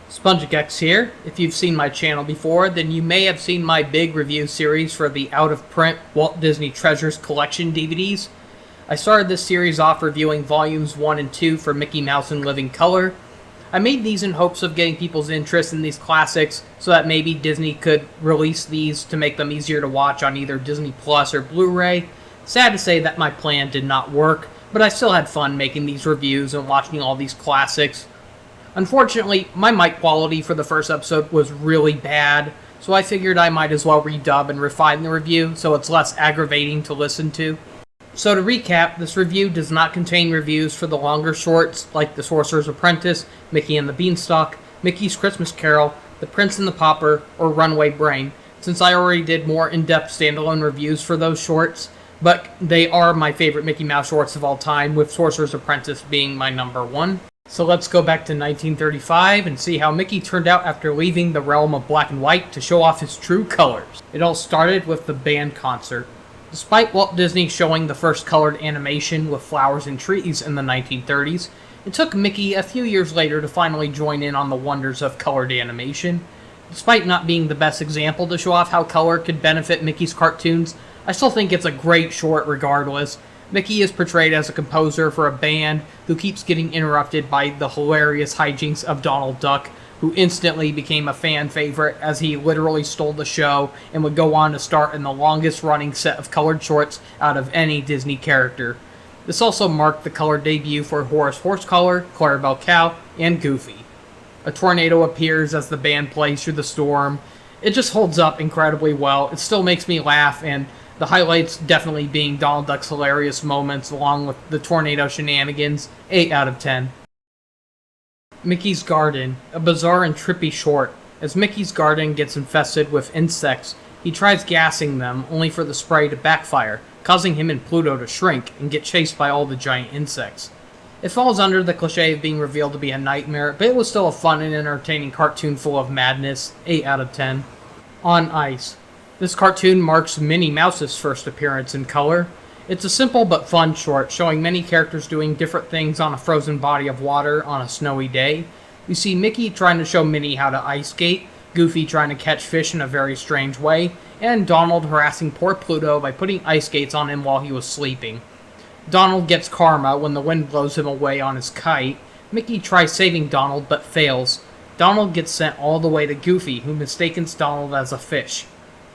SpongeGex here. If you've seen my channel before, then you may have seen my big review series for the out-of-print Walt Disney Treasures collection DVDs. I started this series off reviewing volumes 1 and 2 for Mickey Mouse in living color. I made these in hopes of getting people's interest in these classics so that maybe Disney could release these to make them easier to watch on either Disney Plus or Blu-ray. Sad to say that my plan did not work, but I still had fun making these reviews and watching all these classics. Unfortunately, my mic quality for the first episode was really bad, so I figured I might as well redub and refine the review so it's less aggravating to listen to. So to recap, this review does not contain reviews for the longer shorts like The Sorcerer's Apprentice, Mickey and the Beanstalk, Mickey's Christmas Carol, The Prince and the Pauper, or Runaway Brain, since I already did more in-depth standalone reviews for those shorts, but they are my favorite Mickey Mouse shorts of all time, with Sorcerer's Apprentice being my number one. So let's go back to 1935 and see how Mickey turned out after leaving the realm of black and white to show off his true colors. It all started with the band concert. Despite Walt Disney showing the first colored animation with flowers and trees in the 1930s, it took Mickey a few years later to finally join in on the wonders of colored animation. Despite not being the best example to show off how color could benefit Mickey's cartoons, I still think it's a great short regardless. Mickey is portrayed as a composer for a band who keeps getting interrupted by the hilarious hijinks of Donald Duck, who instantly became a fan favorite as he literally stole the show and would go on to star in the longest running set of colored shorts out of any Disney character. This also marked the color debut for Horace Horsecollar, Clarabelle Cow, and Goofy. A tornado appears as the band plays through the storm. It just holds up incredibly well. It still makes me laugh, and the highlights definitely being Donald Duck's hilarious moments along with the tornado shenanigans. 8 out of 10. Mickey's Garden, a bizarre and trippy short. As Mickey's garden gets infested with insects, he tries gassing them, only for the spray to backfire, causing him and Pluto to shrink and get chased by all the giant insects. It falls under the cliche of being revealed to be a nightmare, but it was still a fun and entertaining cartoon full of madness. 8 out of 10. On Ice. This cartoon marks Minnie Mouse's first appearance in color. It's a simple but fun short, showing many characters doing different things on a frozen body of water on a snowy day. We see Mickey trying to show Minnie how to ice skate, Goofy trying to catch fish in a very strange way, and Donald harassing poor Pluto by putting ice skates on him while he was sleeping. Donald gets karma when the wind blows him away on his kite. Mickey tries saving Donald but fails. Donald gets sent all the way to Goofy, who mistakes Donald as a fish.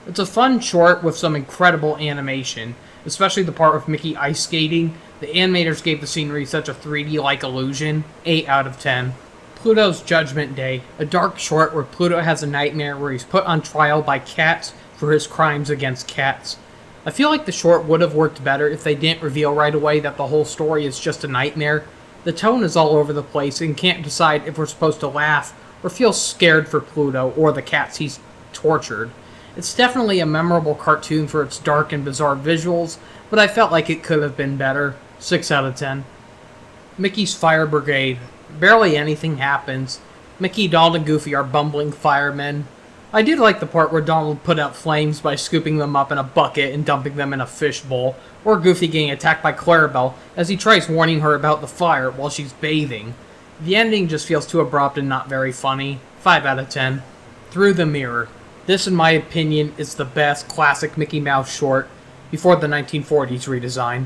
It's a fun short with some incredible animation, especially the part of Mickey ice skating. The animators gave the scenery such a 3D-like illusion. 8 out of 10. Pluto's Judgment Day, a dark short where Pluto has a nightmare where he's put on trial by cats for his crimes against cats. I feel like the short would have worked better if they didn't reveal right away that the whole story is just a nightmare. The tone is all over the place and can't decide if we're supposed to laugh or feel scared for Pluto or the cats he's tortured. It's definitely a memorable cartoon for its dark and bizarre visuals, but I felt like it could have been better. 6 out of 10. Mickey's Fire Brigade. Barely anything happens. Mickey, Donald, and Goofy are bumbling firemen. I did like the part where Donald put out flames by scooping them up in a bucket and dumping them in a fishbowl, or Goofy getting attacked by Clarabelle as he tries warning her about the fire while she's bathing. The ending just feels too abrupt and not very funny. 5 out of 10. Through the Mirror. This, in my opinion, is the best classic Mickey Mouse short before the 1940s redesign.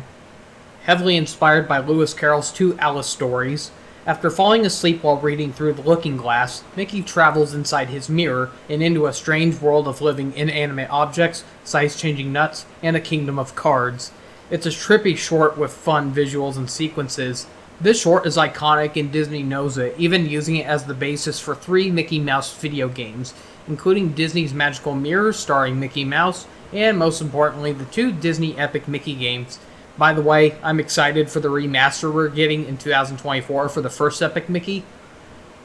Heavily inspired by Lewis Carroll's two Alice stories, after falling asleep while reading Through the Looking Glass, Mickey travels inside his mirror and into a strange world of living inanimate objects, size-changing nuts, and a kingdom of cards. It's a trippy short with fun visuals and sequences. This short is iconic and Disney knows it, even using it as the basis for 3 Mickey Mouse video games, including Disney's Magical Mirror starring Mickey Mouse, and most importantly, the 2 Disney Epic Mickey games. By the way, I'm excited for the remaster we're getting in 2024 for the first Epic Mickey.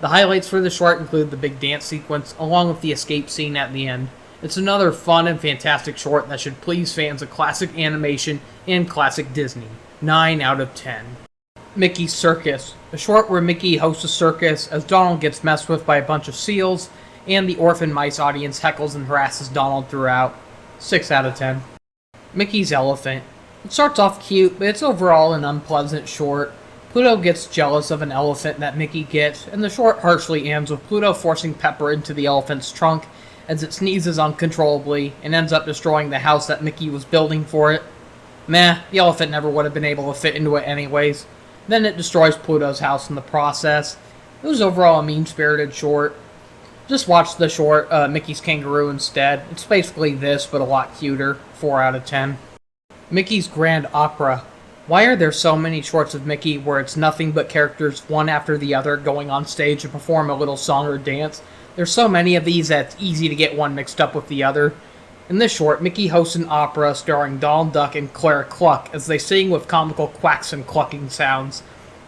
The highlights for the short include the big dance sequence, along with the escape scene at the end. It's another fun and fantastic short that should please fans of classic animation and classic Disney. 9 out of 10. Mickey's Circus, a short where Mickey hosts a circus as Donald gets messed with by a bunch of seals, and the orphan mice audience heckles and harasses Donald throughout. 6 out of 10. Mickey's Elephant. It starts off cute, but it's overall an unpleasant short. Pluto gets jealous of an elephant that Mickey gets, and the short harshly ends with Pluto forcing Pepper into the elephant's trunk as it sneezes uncontrollably and ends up destroying the house that Mickey was building for it. Meh, the elephant never would have been able to fit into it anyways. Then it destroys Pluto's house in the process. It was overall a mean-spirited short. Just watch the short, Mickey's Kangaroo instead. It's basically this, but a lot cuter. 4 out of 10. Mickey's Grand Opera. Why are there so many shorts of Mickey where it's nothing but characters one after the other going on stage to perform a little song or dance? There's so many of these that it's easy to get one mixed up with the other. In this short, Mickey hosts an opera starring Donald Duck and Clara Cluck as they sing with comical quacks and clucking sounds.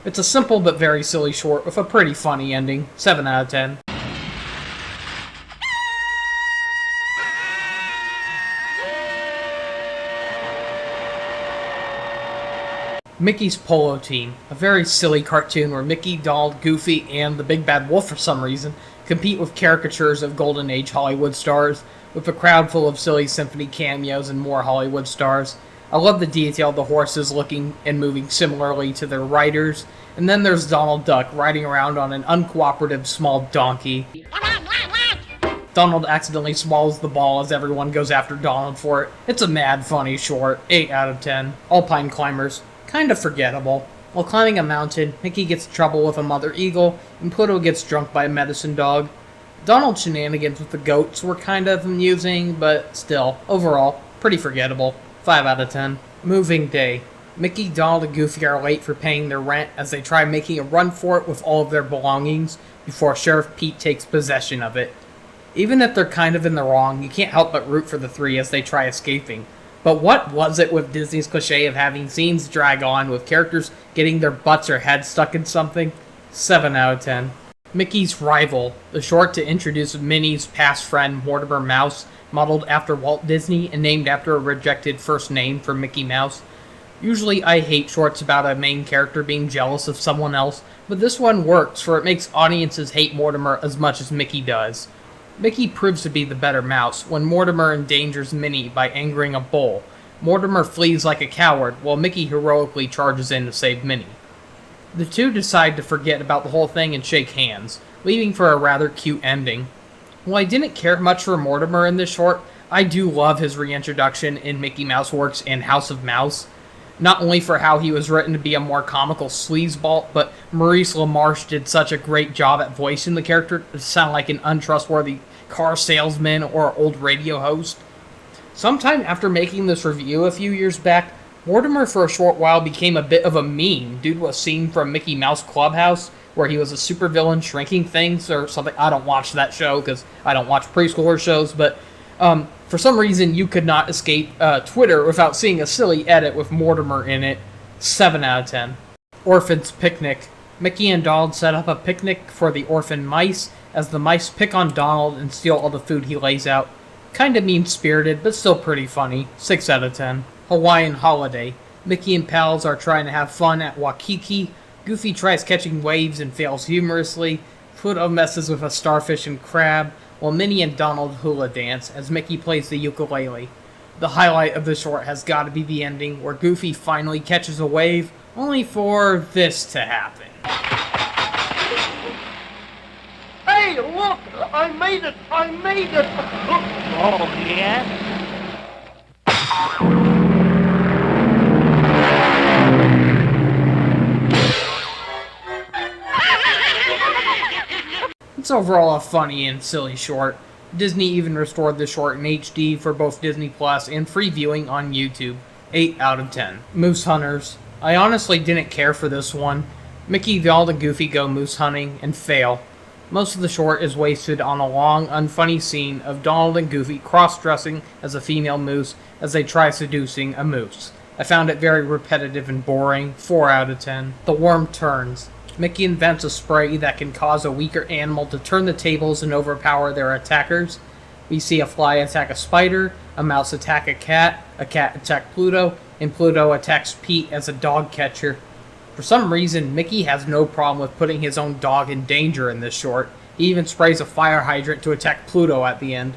It's a simple but very silly short with a pretty funny ending. 7 out of 10. Mickey's Polo Team, a very silly cartoon where Mickey, Donald, Goofy, and the Big Bad Wolf for some reason compete with caricatures of Golden Age Hollywood stars, with a crowd full of silly symphony cameos and more Hollywood stars. I love the detail of the horses looking and moving similarly to their riders, and then there's Donald Duck riding around on an uncooperative small donkey. Donald accidentally swallows the ball as everyone goes after Donald for it. It's a mad funny short. 8 out of 10. Alpine Climbers. Kind of forgettable. While climbing a mountain, Mickey gets in trouble with a mother eagle, and Pluto gets drunk by a medicine dog. Donald's shenanigans with the goats were kind of amusing, but still, overall, pretty forgettable. 5 out of 10. Moving Day. Mickey, Donald, and Goofy are late for paying their rent as they try making a run for it with all of their belongings before Sheriff Pete takes possession of it. Even if they're kind of in the wrong, you can't help but root for the three as they try escaping. But what was it with Disney's cliche of having scenes drag on with characters getting their butts or heads stuck in something? 7 out of 10. Mickey's Rival, the short to introduce Minnie's past friend Mortimer Mouse, modeled after Walt Disney and named after a rejected first name for Mickey Mouse. Usually I hate shorts about a main character being jealous of someone else, but this one works for it makes audiences hate Mortimer as much as Mickey does. Mickey proves to be the better mouse when Mortimer endangers Minnie by angering a bull. Mortimer flees like a coward, while Mickey heroically charges in to save Minnie. The two decide to forget about the whole thing and shake hands, leaving for a rather cute ending. While I didn't care much for Mortimer in this short, I do love his reintroduction in Mickey Mouse Works and House of Mouse. Not only for how he was written to be a more comical sleazeball, but Maurice LaMarche did such a great job at voicing the character to sound like an untrustworthy car salesman or old radio host. Sometime after making this review a few years back, Mortimer for a short while became a bit of a meme due to a scene from Mickey Mouse Clubhouse where he was a supervillain shrinking things or something. I don't watch that show because I don't watch preschooler shows, but for some reason you could not escape Twitter without seeing a silly edit with Mortimer in it. 7 out of 10. Orphan's Picnic. Mickey and Donald set up a picnic for the orphan mice as the mice pick on Donald and steal all the food he lays out. Kinda mean-spirited, but still pretty funny. 6 out of 10. Hawaiian Holiday. Mickey and pals are trying to have fun at Waikiki. Goofy tries catching waves and fails humorously. Pluto messes with a starfish and crab, while Minnie and Donald hula dance as Mickey plays the ukulele. The highlight of the short has got to be the ending, where Goofy finally catches a wave, only for this to happen. Hey, look! I made it! I made it! Oh, yeah? It's overall a funny and silly short. Disney even restored the short in HD for both Disney Plus and free viewing on YouTube. 8 out of 10. Moose Hunters. I honestly didn't care for this one. Mickey, Donald, and Goofy go moose hunting and fail. Most of the short is wasted on a long, unfunny scene of Donald and Goofy cross-dressing as a female moose as they try seducing a moose. I found it very repetitive and boring. 4 out of 10. The Worm Turns. Mickey invents a spray that can cause a weaker animal to turn the tables and overpower their attackers. We see a fly attack a spider, a mouse attack a cat attack Pluto, and Pluto attacks Pete as a dog catcher. For some reason, Mickey has no problem with putting his own dog in danger in this short. He even sprays a fire hydrant to attack Pluto at the end.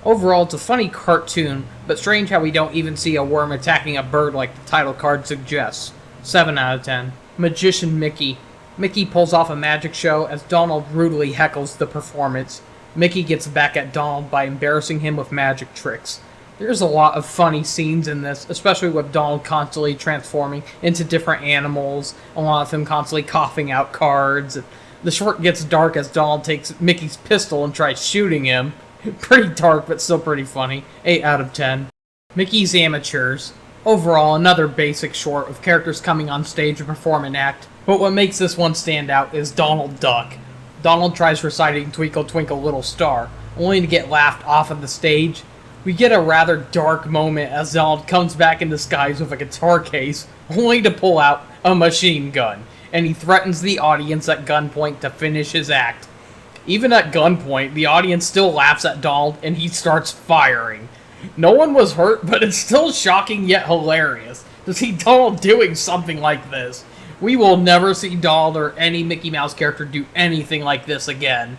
Overall, it's a funny cartoon, but strange how we don't even see a worm attacking a bird like the title card suggests. 7 out of 10. Magician Mickey. Mickey pulls off a magic show as Donald rudely heckles the performance. Mickey gets back at Donald by embarrassing him with magic tricks. There's a lot of funny scenes in this, especially with Donald constantly transforming into different animals, a lot of him constantly coughing out cards. The short gets dark as Donald takes Mickey's pistol and tries shooting him. Pretty dark, but still pretty funny. 8 out of 10. Mickey's Amateurs. Overall, another basic short with characters coming on stage to perform an act, but what makes this one stand out is Donald Duck. Donald tries reciting Twinkle Twinkle Little Star, only to get laughed off of the stage. We get a rather dark moment as Donald comes back in disguise with a guitar case, only to pull out a machine gun, and he threatens the audience at gunpoint to finish his act. Even at gunpoint, the audience still laughs at Donald, and he starts firing. No one was hurt, but it's still shocking yet hilarious to see Donald doing something like this. We will never see Donald or any Mickey Mouse character do anything like this again.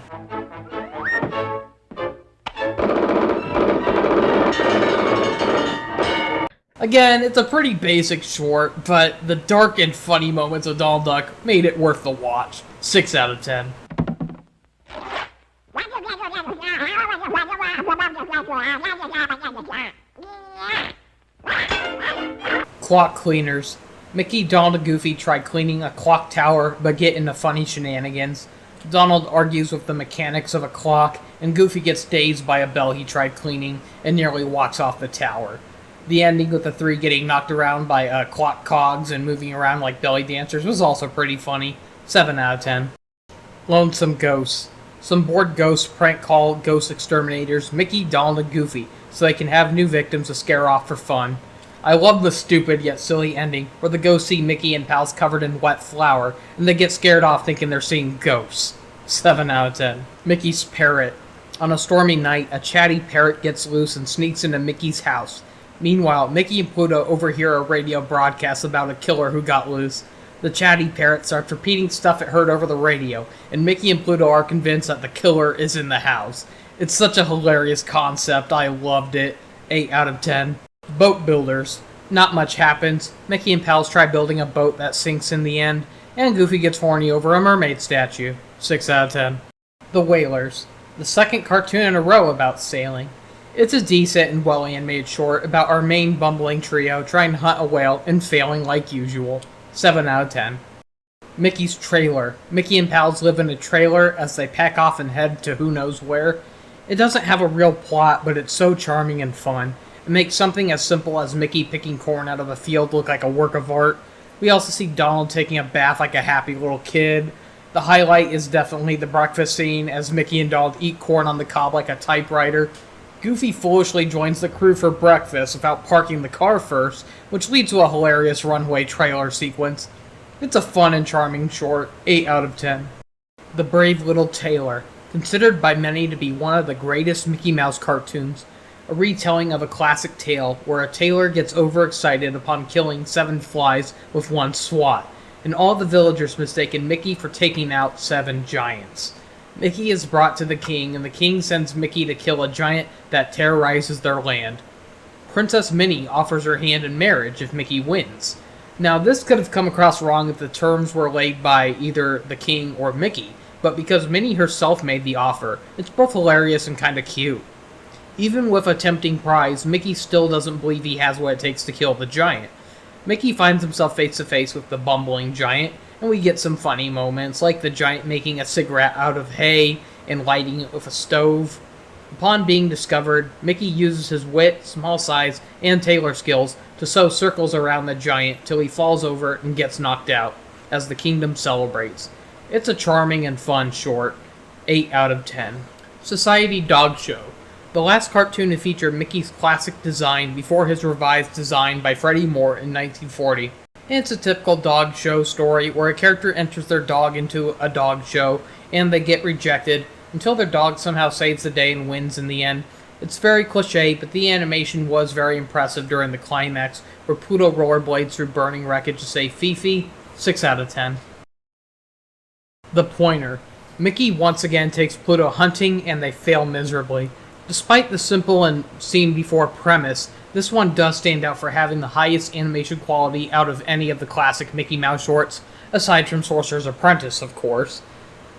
Again, it's a pretty basic short, but the dark and funny moments of Donald Duck made it worth the watch. 6 out of 10. Clock Cleaners. Mickey, Donald, and Goofy try cleaning a clock tower, but get into funny shenanigans. Donald argues with the mechanics of a clock, and Goofy gets dazed by a bell he tried cleaning and nearly walks off the tower. The ending with the three getting knocked around by clock cogs and moving around like belly dancers was also pretty funny. 7 out of 10. Lonesome Ghosts. Some bored ghosts prank call ghost exterminators Mickey, Donald, and Goofy so they can have new victims to scare off for fun. I love the stupid yet silly ending where the ghosts see Mickey and pals covered in wet flour and they get scared off thinking they're seeing ghosts. 7 out of 10. Mickey's Parrot. On a stormy night, a chatty parrot gets loose and sneaks into Mickey's house. Meanwhile, Mickey and Pluto overhear a radio broadcast about a killer who got loose. The chatty parrot starts repeating stuff it heard over the radio, and Mickey and Pluto are convinced that the killer is in the house. It's such a hilarious concept, I loved it. 8 out of 10. Boat Builders. Not much happens. Mickey and pals try building a boat that sinks in the end, and Goofy gets horny over a mermaid statue. 6 out of 10. The Whalers. The second cartoon in a row about sailing. It's a decent and well-animated short about our main bumbling trio trying to hunt a whale and failing like usual. 7 out of 10. Mickey's Trailer. Mickey and pals live in a trailer as they pack off and head to who knows where. It doesn't have a real plot, but it's so charming and fun. It makes something as simple as Mickey picking corn out of a field look like a work of art. We also see Donald taking a bath like a happy little kid. The highlight is definitely the breakfast scene as Mickey and Donald eat corn on the cob like a typewriter. Goofy foolishly joins the crew for breakfast without parking the car first, which leads to a hilarious runway trailer sequence. It's a fun and charming short. 8 out of 10. The Brave Little Tailor. Considered by many to be one of the greatest Mickey Mouse cartoons, a retelling of a classic tale where a tailor gets overexcited upon killing 7 flies with one swat, and all the villagers mistaken Mickey for taking out 7 giants. Mickey is brought to the king, and the king sends Mickey to kill a giant that terrorizes their land. Princess Minnie offers her hand in marriage if Mickey wins. Now, this could have come across wrong if the terms were laid by either the king or Mickey, but because Minnie herself made the offer, it's both hilarious and kinda cute. Even with a tempting prize, Mickey still doesn't believe he has what it takes to kill the giant. Mickey finds himself face to face with the bumbling giant, and we get some funny moments, like the giant making a cigarette out of hay and lighting it with a stove. Upon being discovered, Mickey uses his wit, small size, and tailor skills to sew circles around the giant till he falls over and gets knocked out, as the kingdom celebrates. It's a charming and fun short. 8 out of 10. Society Dog Show. The last cartoon to feature Mickey's classic design before his revised design by Freddie Moore in 1940. It's a typical dog show story where a character enters their dog into a dog show and they get rejected until their dog somehow saves the day and wins in the end. It's very cliche, but the animation was very impressive during the climax where Pluto rollerblades through burning wreckage to save Fifi. 6 out of 10. The Pointer. Mickey once again takes Pluto hunting and they fail miserably. Despite the simple and seen before premise, This one does stand out for having the highest animation quality out of any of the classic Mickey Mouse shorts, aside from Sorcerer's Apprentice, of course.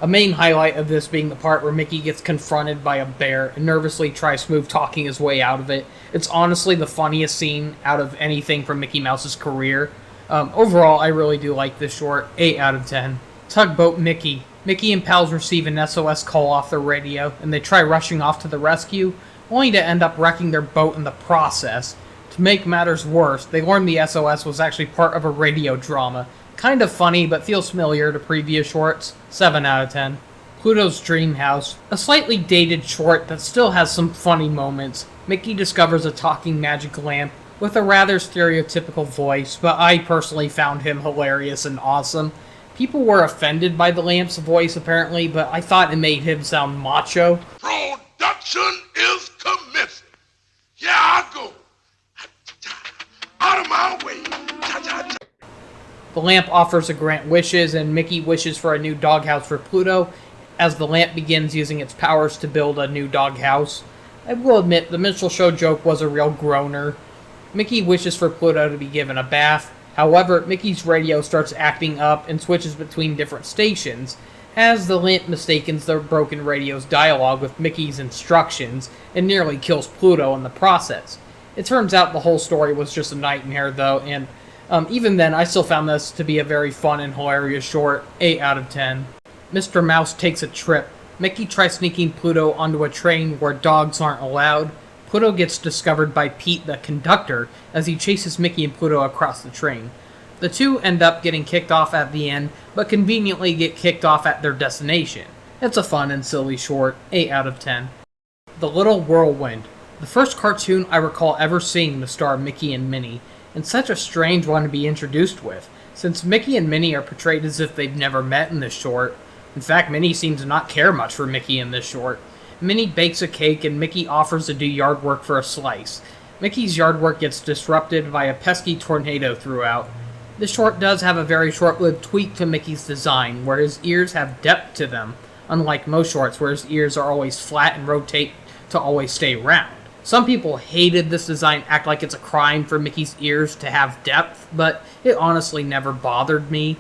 A main highlight of this being the part where Mickey gets confronted by a bear and nervously tries smooth talking his way out of it. It's honestly the funniest scene out of anything from Mickey Mouse's career. Overall, I really do like this short. 8 out of 10. Tugboat Mickey. Mickey and pals receive an SOS call off their radio, and they try rushing off to the rescue, only to end up wrecking their boat in the process. To make matters worse, they learn the SOS was actually part of a radio drama. Kind of funny, but feels familiar to previous shorts. 7 out of 10. Pluto's Dream House. A slightly dated short that still has some funny moments. Mickey discovers a talking magic lamp with a rather stereotypical voice, but I personally found him hilarious and awesome. People were offended by the lamp's voice apparently, but I thought it made him sound macho. Production is commencing. Here I go. Out of my way. The lamp offers to grant wishes, and Mickey wishes for a new doghouse for Pluto, as the lamp begins using its powers to build a new doghouse. I will admit, the minstrel show joke was a real groaner. Mickey wishes for Pluto to be given a bath. However, Mickey's radio starts acting up and switches between different stations, as the lamp mistakes the broken radio's dialogue with Mickey's instructions and nearly kills Pluto in the process. It turns out the whole story was just a nightmare, though, and even then, I still found this to be a very fun and hilarious short. 8 out of 10. Mr. Mouse Takes a Trip. Mickey tries sneaking Pluto onto a train where dogs aren't allowed. Pluto gets discovered by Pete, the conductor, as he chases Mickey and Pluto across the train. The two end up getting kicked off at the end, but conveniently get kicked off at their destination. It's a fun and silly short. 8 out of 10. The Little Whirlwind. The first cartoon I recall ever seeing to star Mickey and Minnie, and such a strange one to be introduced with, since Mickey and Minnie are portrayed as if they've never met in this short. In fact, Minnie seems to not care much for Mickey in this short. Minnie bakes a cake and Mickey offers to do yard work for a slice. Mickey's yard work gets disrupted by a pesky tornado throughout. This short does have a very short-lived tweak to Mickey's design, where his ears have depth to them, unlike most shorts where his ears are always flat and rotate to always stay round. Some people hated this design, act like it's a crime for Mickey's ears to have depth, but it honestly never bothered me.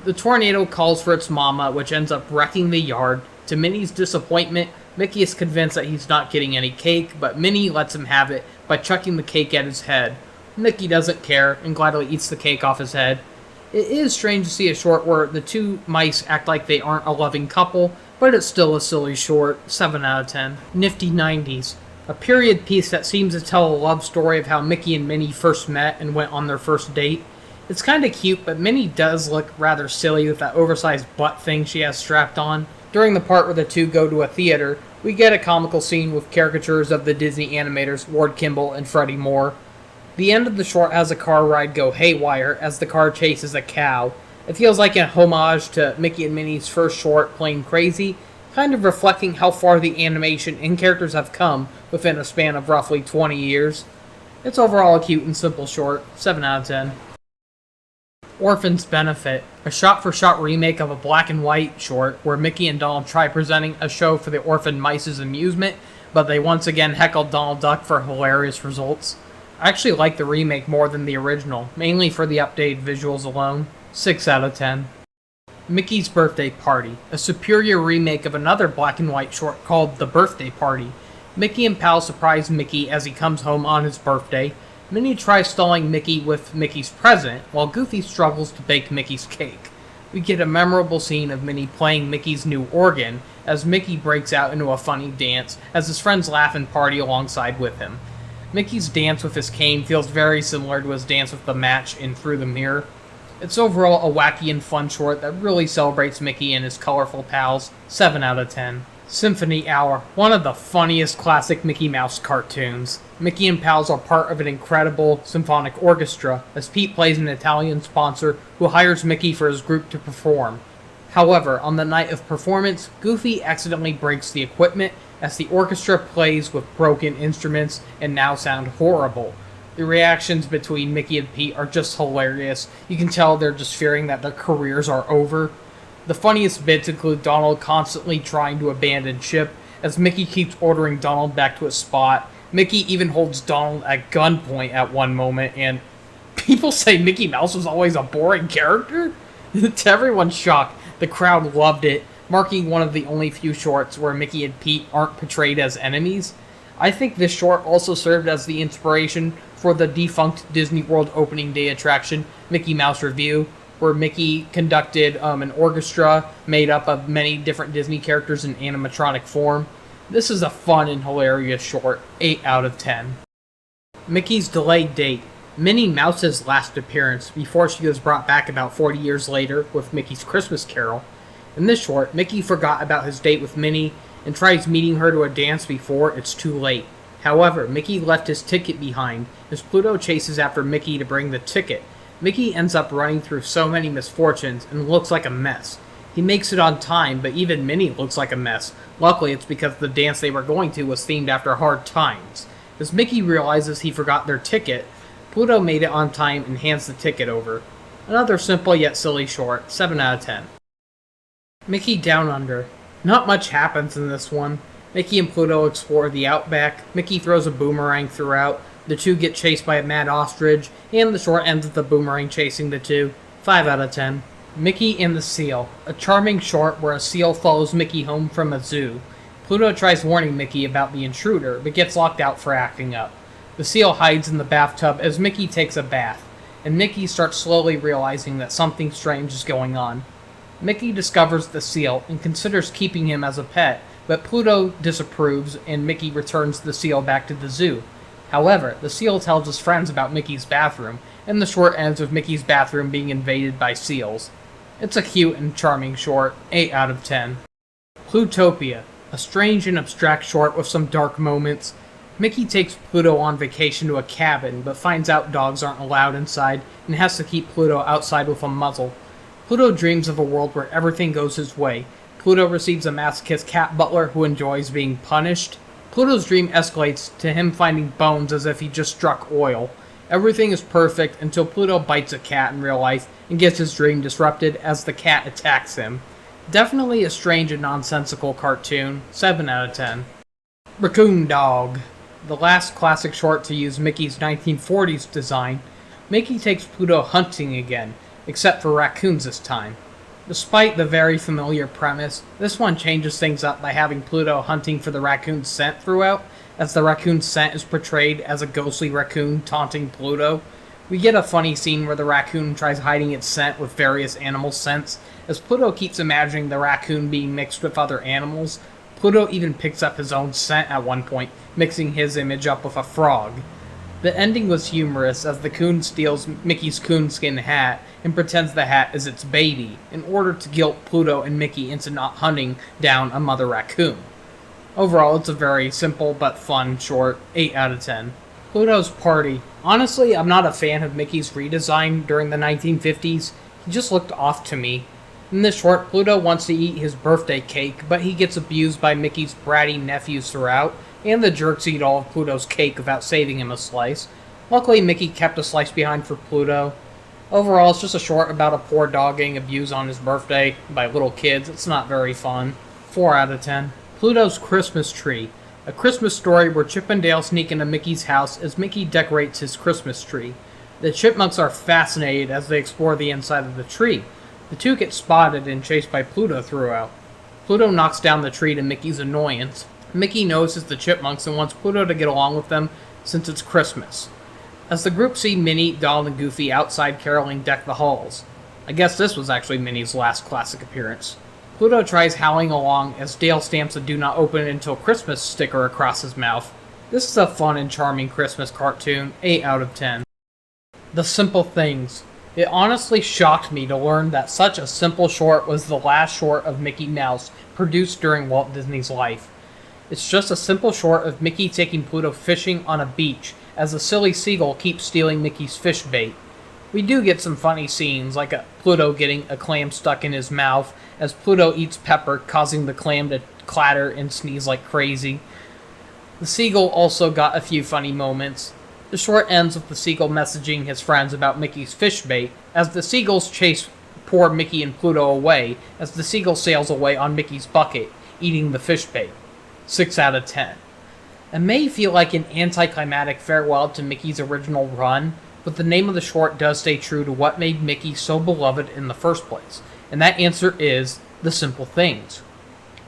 The tornado calls for its mama, which ends up wrecking the yard. To Minnie's disappointment, Mickey is convinced that he's not getting any cake, but Minnie lets him have it by chucking the cake at his head. Mickey doesn't care and gladly eats the cake off his head. It is strange to see a short where the two mice act like they aren't a loving couple, but it's still a silly short. 7 out of 10. Nifty 90s. A period piece that seems to tell a love story of how Mickey and Minnie first met and went on their first date. It's kinda cute, but Minnie does look rather silly with that oversized butt thing she has strapped on. During the part where the two go to a theater, we get a comical scene with caricatures of the Disney animators Ward Kimball and Freddie Moore. The end of the short has a car ride go haywire as the car chases a cow. It feels like a homage to Mickey and Minnie's first short, Plain Crazy, kind of reflecting how far the animation and characters have come within a span of roughly 20 years. It's overall a cute and simple short. 7 out of 10. Orphan's Benefit, a shot-for-shot remake of a black and white short where Mickey and Donald try presenting a show for the orphan mice's amusement, but they once again heckle Donald Duck for hilarious results. I actually like the remake more than the original, mainly for the updated visuals alone. 6 out of 10. Mickey's Birthday Party, a superior remake of another black and white short called The Birthday Party. Mickey and pals surprise Mickey as he comes home on his birthday. Minnie tries stalling Mickey with Mickey's present, while Goofy struggles to bake Mickey's cake. We get a memorable scene of Minnie playing Mickey's new organ, as Mickey breaks out into a funny dance, as his friends laugh and party alongside with him. Mickey's dance with his cane feels very similar to his dance with the match in Through the Mirror. It's overall a wacky and fun short that really celebrates Mickey and his colorful pals. 7 out of 10. Symphony Hour, one of the funniest classic Mickey Mouse cartoons. Mickey and pals are part of an incredible symphonic orchestra, as Pete plays an Italian sponsor who hires Mickey for his group to perform. However, on the night of performance, Goofy accidentally breaks the equipment as the orchestra plays with broken instruments and now sound horrible. The reactions between Mickey and Pete are just hilarious. You can tell they're just fearing that their careers are over. The funniest bits include Donald constantly trying to abandon ship, as Mickey keeps ordering Donald back to his spot, Mickey even holds Donald at gunpoint at one moment, and people say Mickey Mouse was always a boring character? To everyone's shock, the crowd loved it, marking one of the only few shorts where Mickey and Pete aren't portrayed as enemies. I think this short also served as the inspiration for the defunct Disney World opening day attraction, Mickey Mouse Revue, where Mickey conducted an orchestra made up of many different Disney characters in animatronic form. This is a fun and hilarious short, 8 out of 10. Mickey's delayed date. Minnie Mouse's last appearance before she was brought back about 40 years later with Mickey's Christmas Carol. In this short, Mickey forgot about his date with Minnie and tries meeting her to a dance before it's too late. However, Mickey left his ticket behind as Pluto chases after Mickey to bring the ticket. Mickey ends up running through so many misfortunes and looks like a mess. He makes it on time, but even Minnie looks like a mess. Luckily, it's because the dance they were going to was themed after hard times. As Mickey realizes he forgot their ticket, Pluto made it on time and hands the ticket over. Another simple yet silly short, 7 out of 10. Mickey Down Under. Not much happens in this one. Mickey and Pluto explore the outback, Mickey throws a boomerang throughout, the two get chased by a mad ostrich, and the short ends with the boomerang chasing the two. 5 out of 10. Mickey and the Seal. A charming short where a seal follows Mickey home from a zoo. Pluto tries warning Mickey about the intruder, but gets locked out for acting up. The seal hides in the bathtub as Mickey takes a bath, and Mickey starts slowly realizing that something strange is going on. Mickey discovers the seal and considers keeping him as a pet, but Pluto disapproves and Mickey returns the seal back to the zoo. However, the seal tells his friends about Mickey's bathroom, and the short ends with Mickey's bathroom being invaded by seals. It's a cute and charming short, 8 out of 10. Plutopia. A strange and abstract short with some dark moments. Mickey takes Pluto on vacation to a cabin, but finds out dogs aren't allowed inside and has to keep Pluto outside with a muzzle. Pluto dreams of a world where everything goes his way. Pluto receives a masochist cat butler who enjoys being punished. Pluto's dream escalates to him finding bones as if he just struck oil. Everything is perfect until Pluto bites a cat in real life and gets his dream disrupted as the cat attacks him. Definitely a strange and nonsensical cartoon, 7 out of 10. Raccoon Dog. The last classic short to use Mickey's 1940s design. Mickey takes Pluto hunting again, except for raccoons this time. Despite the very familiar premise, this one changes things up by having Pluto hunting for the raccoon's scent throughout, as the raccoon's scent is portrayed as a ghostly raccoon taunting Pluto. We get a funny scene where the raccoon tries hiding its scent with various animal scents, as Pluto keeps imagining the raccoon being mixed with other animals. Pluto even picks up his own scent at one point, mixing his image up with a frog. The ending was humorous as the coon steals Mickey's coonskin hat and pretends the hat is its baby in order to guilt Pluto and Mickey into not hunting down a mother raccoon. Overall, it's a very simple but fun short, 8 out of 10. Pluto's Party. Honestly, I'm not a fan of Mickey's redesign during the 1950s. He just looked off to me. In this short, Pluto wants to eat his birthday cake, but he gets abused by Mickey's bratty nephews throughout, and the jerks eat all of Pluto's cake without saving him a slice. Luckily, Mickey kept a slice behind for Pluto. Overall, it's just a short about a poor dog getting abused on his birthday by little kids. It's not very fun. 4 out of 10. Pluto's Christmas Tree. A Christmas story where Chip and Dale sneak into Mickey's house as Mickey decorates his Christmas tree. The chipmunks are fascinated as they explore the inside of the tree. The two get spotted and chased by Pluto throughout. Pluto knocks down the tree to Mickey's annoyance. Mickey notices the chipmunks and wants Pluto to get along with them since it's Christmas. As the group see Minnie, Donald, and Goofy outside caroling Deck the Halls. I guess this was actually Minnie's last classic appearance. Pluto tries howling along as Dale stamps a "Do Not Open Until Christmas" sticker across his mouth. This is a fun and charming Christmas cartoon, 8 out of 10. The Simple Things. It honestly shocked me to learn that such a simple short was the last short of Mickey Mouse produced during Walt Disney's life. It's just a simple short of Mickey taking Pluto fishing on a beach as the silly seagull keeps stealing Mickey's fish bait. We do get some funny scenes, like Pluto getting a clam stuck in his mouth as Pluto eats pepper, causing the clam to clatter and sneeze like crazy. The seagull also got a few funny moments. The short ends with the seagull messaging his friends about Mickey's fish bait, as the seagulls chase poor Mickey and Pluto away, as the seagull sails away on Mickey's bucket, eating the fish bait. 6 out of 10. It may feel like an anticlimactic farewell to Mickey's original run, but the name of the short does stay true to what made Mickey so beloved in the first place, and that answer is the simple things.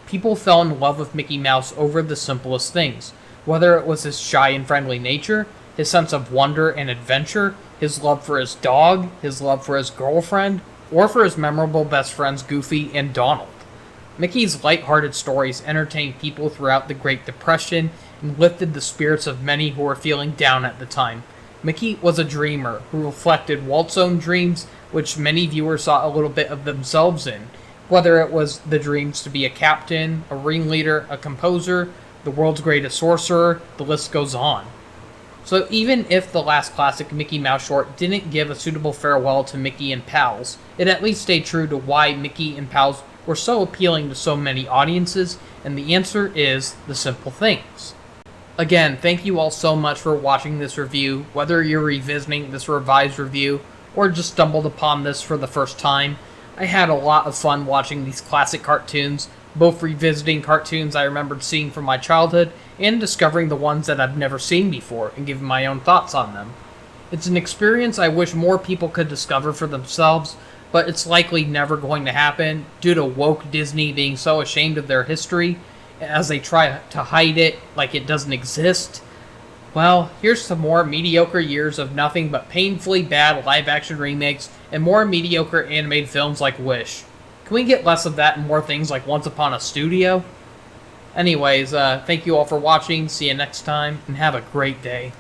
People fell in love with Mickey Mouse over the simplest things, whether it was his shy and friendly nature, his sense of wonder and adventure, his love for his dog, his love for his girlfriend, or for his memorable best friends Goofy and Donald. Mickey's light-hearted stories entertained people throughout the Great Depression and lifted the spirits of many who were feeling down at the time. Mickey was a dreamer who reflected Walt's own dreams, which many viewers saw a little bit of themselves in, whether it was the dreams to be a captain, a ringleader, a composer, the world's greatest sorcerer, the list goes on. So even if the last classic Mickey Mouse short didn't give a suitable farewell to Mickey and Pals, it at least stayed true to why Mickey and Pals were so appealing to so many audiences, and the answer is the simple things. Again, thank you all so much for watching this review, whether you're revisiting this revised review or just stumbled upon this for the first time. I had a lot of fun watching these classic cartoons, both revisiting cartoons I remembered seeing from my childhood and discovering the ones that I've never seen before and giving my own thoughts on them. It's an experience I wish more people could discover for themselves, but it's likely never going to happen due to woke Disney being so ashamed of their history as they try to hide it like it doesn't exist. Well, here's some more mediocre years of nothing but painfully bad live-action remakes and more mediocre animated films like Wish. Can we get less of that and more things like Once Upon a Studio? Anyways, thank you all for watching, see you next time, and have a great day.